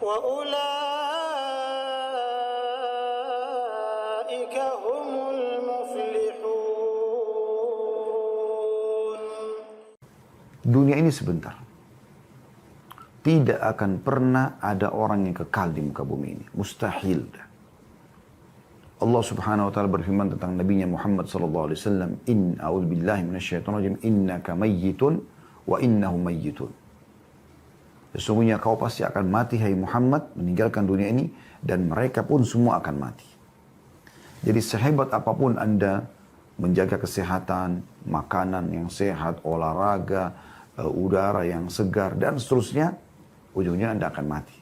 وأولئك هم المفلحون. Dunia ini sebentar. Tidak akan pernah ada orang yang kekal di muka bumi ini. Mustahil. Allah Subhanahu wa taala berfirman tentang Nabi Muhammad sallallahu alaihi wasallam, "In a'udzubillahi minasyaitonir rajim, innaka mayyitun wa innahum mayyitun." Sesungguhnya kau pasti akan mati hai Muhammad, meninggalkan dunia ini, dan mereka pun semua akan mati. Jadi sehebat apapun Anda menjaga kesehatan, makanan yang sehat, olahraga, udara yang segar, dan seterusnya, ujungnya Anda akan mati.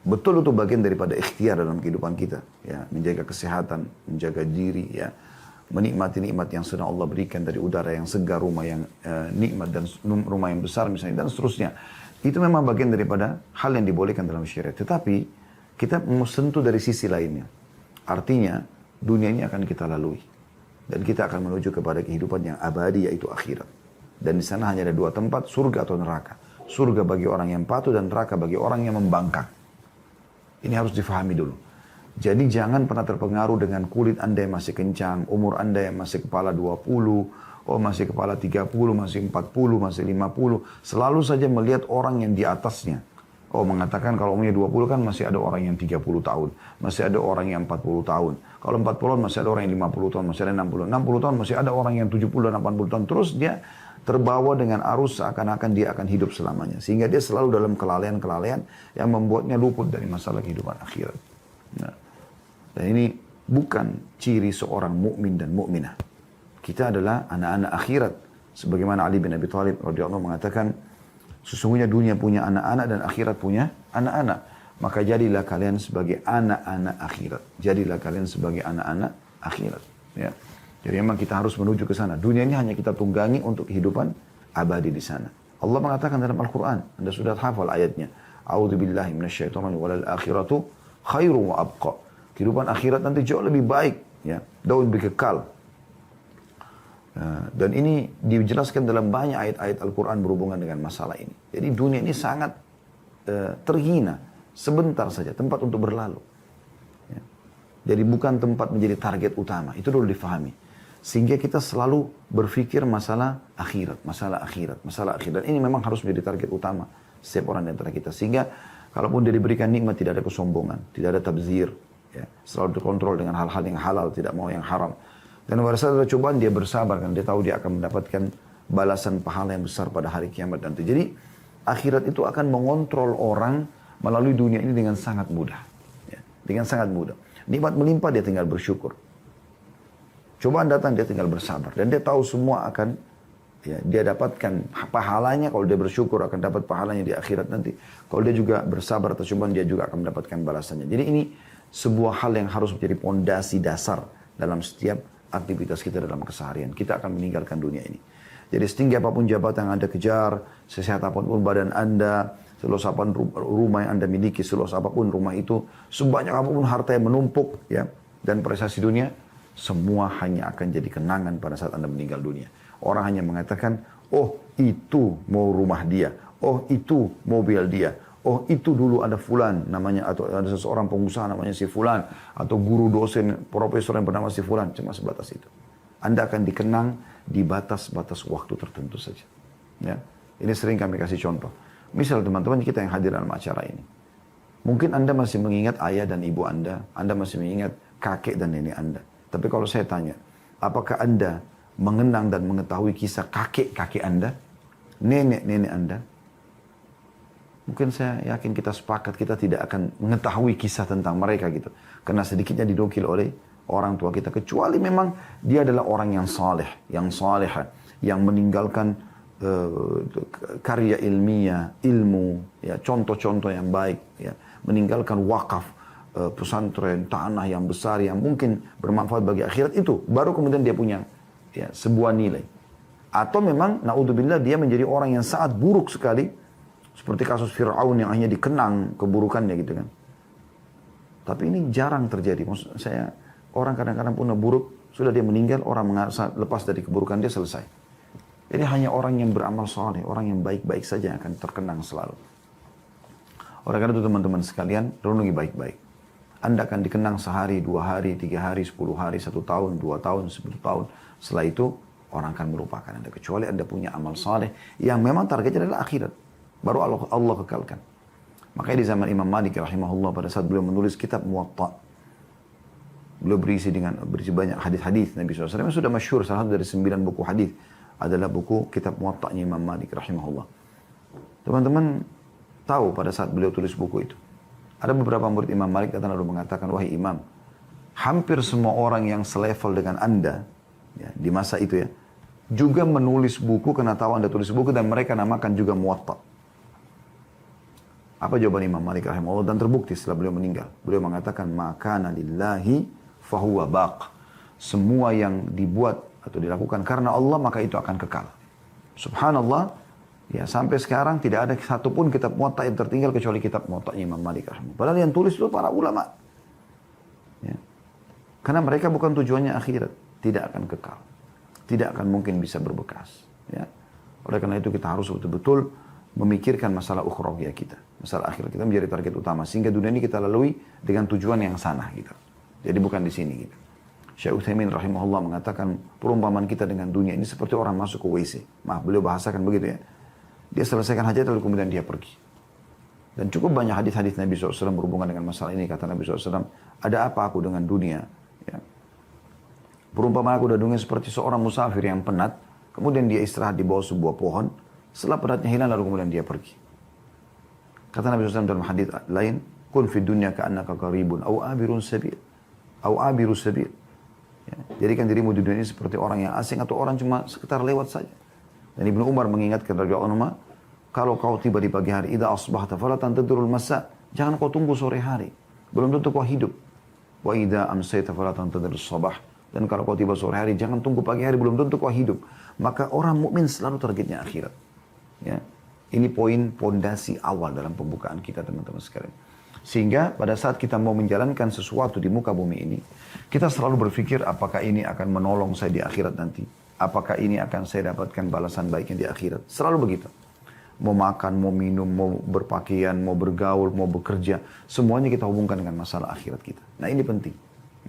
Betul itu bagian daripada ikhtiar dalam kehidupan kita, ya, menjaga kesehatan, menjaga diri, ya, menikmati nikmat yang sudah Allah berikan dari udara yang segar, rumah yang nikmat dan rumah yang besar misalnya, dan seterusnya. Itu memang bagian daripada hal yang dibolehkan dalam syariat. Tetapi kita sentuh dari sisi lainnya. Artinya dunia ini akan kita lalui dan kita akan menuju kepada kehidupan yang abadi, yaitu akhirat. Dan di sana hanya ada dua tempat, surga atau neraka. Surga bagi orang yang patuh dan neraka bagi orang yang membangkang. Ini harus difahami dulu. Jadi jangan pernah terpengaruh dengan kulit Anda yang masih kencang, umur Anda yang masih kepala 20, masih kepala 30, masih 40, masih 50. Selalu saja melihat orang yang di atasnya. Mengatakan kalau umurnya 20 kan masih ada orang yang 30 tahun. Masih ada orang yang 40 tahun. Kalau 40 masih ada orang yang 50 tahun, masih ada 60. 60 tahun masih ada orang yang 70 dan 80 tahun. Terus dia terbawa dengan arus seakan-akan dia akan hidup selamanya. Sehingga dia selalu dalam kelalaian-kelalaian yang membuatnya luput dari masalah kehidupan akhirat. Nah, dan ini bukan ciri seorang mukmin dan mukminah. Kita adalah anak-anak akhirat. Sebagaimana Ali bin Abi Thalib radhiyallahu mengatakan, sesungguhnya dunia punya anak-anak dan akhirat punya anak-anak. Maka jadilah kalian sebagai anak-anak akhirat. Jadilah kalian sebagai anak-anak akhirat. Ya. Jadi memang kita harus menuju ke sana. Dunia ini hanya kita tunggangi untuk kehidupan abadi di sana. Allah mengatakan dalam Al-Quran, Anda sudah hafal ayatnya. A'udzubillahi minasyaitonir rajim, wal akhiratu khairu wa abqa. Kehidupan akhirat nanti jauh lebih baik, ya, jauh lebih kekal. Dan ini dijelaskan dalam banyak ayat-ayat Al-Quran berhubungan dengan masalah ini. Jadi dunia ini sangat terhina, sebentar saja, tempat untuk berlalu. Ya. Jadi bukan tempat menjadi target utama, itu dulu difahami. Sehingga kita selalu berpikir masalah akhirat, masalah akhirat, masalah akhirat. Ini memang harus menjadi target utama setiap orang di antara kita. Sehingga kalaupun dia diberikan nikmat, tidak ada kesombongan, tidak ada tabzir, ya. Selalu dikontrol dengan hal-hal yang halal, tidak mau yang haram. Dan pada saat ada cobaan, dia bersabar, kan dia tahu dia akan mendapatkan balasan pahala yang besar pada hari kiamat nanti. Jadi akhirat itu akan mengontrol orang melalui dunia ini dengan sangat mudah, ya. Dengan sangat mudah. Nikmat melimpah, dia tinggal bersyukur. Cobaan datang, dia tinggal bersabar. Dan dia tahu semua akan, ya, dia dapatkan pahalanya. Kalau dia bersyukur akan dapat pahalanya di akhirat nanti. Kalau dia juga bersabar atas cobaan, dia juga akan mendapatkan balasannya. Jadi ini sebuah hal yang harus menjadi pondasi dasar dalam setiap aktivitas kita dalam keseharian. Kita akan meninggalkan dunia ini. Jadi setinggi apapun jabatan yang Anda kejar, sesehat apapun badan Anda, seluas apapun rumah yang Anda miliki, seluas apapun rumah itu, sebanyak apapun harta yang menumpuk, ya, dan prestasi dunia, semua hanya akan jadi kenangan pada saat Anda meninggal dunia. Orang hanya mengatakan, oh itu mau rumah dia, oh itu mobil dia, oh itu dulu ada fulan namanya, atau ada seseorang pengusaha namanya si fulan, atau guru dosen, profesor yang bernama si fulan, cuma sebatas itu. Anda akan dikenang di batas-batas waktu tertentu saja. Ya. Ini sering kami kasih contoh. Misal teman-teman kita yang hadir dalam acara ini. Mungkin Anda masih mengingat ayah dan ibu Anda masih mengingat kakek dan nenek Anda. Tapi kalau saya tanya, apakah Anda mengenang dan mengetahui kisah kakek-kakek Anda, nenek-nenek Anda? Mungkin saya yakin kita sepakat kita tidak akan mengetahui kisah tentang mereka gitu. Karena sedikitnya didokil oleh orang tua kita. Kecuali memang dia adalah orang yang saleh, yang salehah, yang meninggalkan karya ilmiah, ilmu, ya, contoh-contoh yang baik, ya, meninggalkan wakaf, pesantren, tanah yang besar yang mungkin bermanfaat bagi akhirat, itu baru kemudian dia punya, ya, sebuah nilai. Atau memang naudzubillah dia menjadi orang yang sangat buruk sekali, seperti kasus Fir'aun yang hanya dikenang keburukannya gitu kan. Tapi ini jarang terjadi. Maksud saya, orang kadang-kadang punya buruk, sudah dia meninggal, orang lepas dari keburukan dia, selesai. Jadi hanya orang yang beramal saleh, orang yang baik-baik saja yang akan terkenang selalu. Oleh karena itu teman-teman sekalian, renungi baik-baik. Anda akan dikenang sehari, 2 hari, 3 hari, 10 hari, 1 tahun, 2 tahun, 10 tahun. Setelah itu, orang akan melupakan Anda. Kecuali Anda punya amal saleh yang memang targetnya adalah akhirat. Baru Allah kekalkan. Makanya di zaman Imam Malik rahimahullah pada saat beliau menulis kitab Muwatta. Beliau berisi banyak hadis-hadis Nabi SAW. Yang sudah masyhur, salah satu dari 9 buku hadis adalah buku kitab Muwatta'nya Imam Malik rahimahullah. Teman-teman tahu pada saat beliau tulis buku itu. Ada beberapa murid Imam Malik datang lalu mengatakan, wahai Imam, hampir semua orang yang selevel dengan Anda, ya, di masa itu ya, juga menulis buku karena tahu Anda tulis buku dan mereka namakan juga Muwatta. Apa jawaban Imam Malik rahimahullah dan terbukti setelah beliau meninggal. Beliau mengatakan, makana lillahi fahuwa baq. Semua yang dibuat atau dilakukan karena Allah maka itu akan kekal. Subhanallah. Ya, sampai sekarang tidak ada satupun kitab Muwatta yang tertinggal kecuali kitab Muwatta'nya Imam Malik rahimahullah. Padahal yang tulis itu para ulama. Ya. Karena mereka bukan tujuannya akhirat, tidak akan kekal. Tidak akan mungkin bisa berbekas. Ya. Oleh karena itu kita harus betul-betul memikirkan masalah ukhrawiyah kita. Masalah akhirat kita menjadi target utama. Sehingga dunia ini kita lalui dengan tujuan yang sana. Gitu. Jadi bukan di sini. Gitu. Syekh Utsaimin rahimahullah mengatakan perumpamaan kita dengan dunia ini seperti orang masuk ke WC. Maaf, beliau bahasakan begitu ya. Dia selesaikan hajat lalu kemudian dia pergi. Dan cukup banyak hadis-hadis Nabi SAW berhubungan dengan masalah ini. Kata Nabi SAW, ada apa aku dengan dunia? Ya. Perumpamaan aku dengan dunia seperti seorang musafir yang penat. Kemudian dia istirahat di bawah sebuah pohon. Setelah penatnya hilang lalu kemudian dia pergi. Kata Nabi SAW dalam hadis lain, kun fid dunya ka'annaka qaribun au abirun sabil. Au abiru sabil. Ya. Jadikan dirimu di dunia ini seperti orang yang asing atau orang cuma sekitar lewat saja. Dan Ibnu Umar mengingatkan radhiyallahu anhu, kalau kau tiba di pagi hari, idza asbahta fala tantadhirul masa, jangan kau tunggu sore hari. Belum tentu kau hidup. Wa idza amsayta fala tantadhirus sabah. Dan kalau kau tiba sore hari, jangan tunggu pagi hari, belum tentu kau hidup. Maka orang mukmin selalu targetnya akhirat. Ya. Ini poin pondasi awal dalam pembukaan kita teman-teman sekalian. Sehingga pada saat kita mau menjalankan sesuatu di muka bumi ini, kita selalu berpikir apakah ini akan menolong saya di akhirat nanti. Apakah ini akan saya dapatkan balasan baiknya di akhirat. Selalu begitu. Mau makan, mau minum, mau berpakaian, mau bergaul, mau bekerja. Semuanya kita hubungkan dengan masalah akhirat kita. Nah ini penting.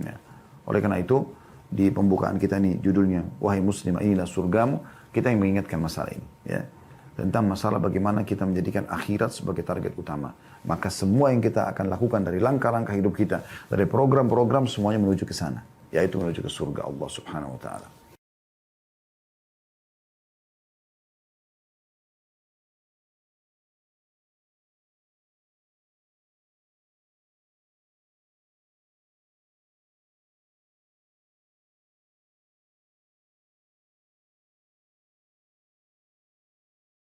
Ya. Oleh karena itu, di pembukaan kita ini judulnya, wahai muslim inilah surgamu. Kita yang mengingatkan masalah ini. Ya. Tentang masalah bagaimana kita menjadikan akhirat sebagai target utama. Maka semua yang kita akan lakukan dari langkah-langkah hidup kita, dari program-program semuanya menuju ke sana. Yaitu menuju ke surga Allah subhanahu wa ta'ala.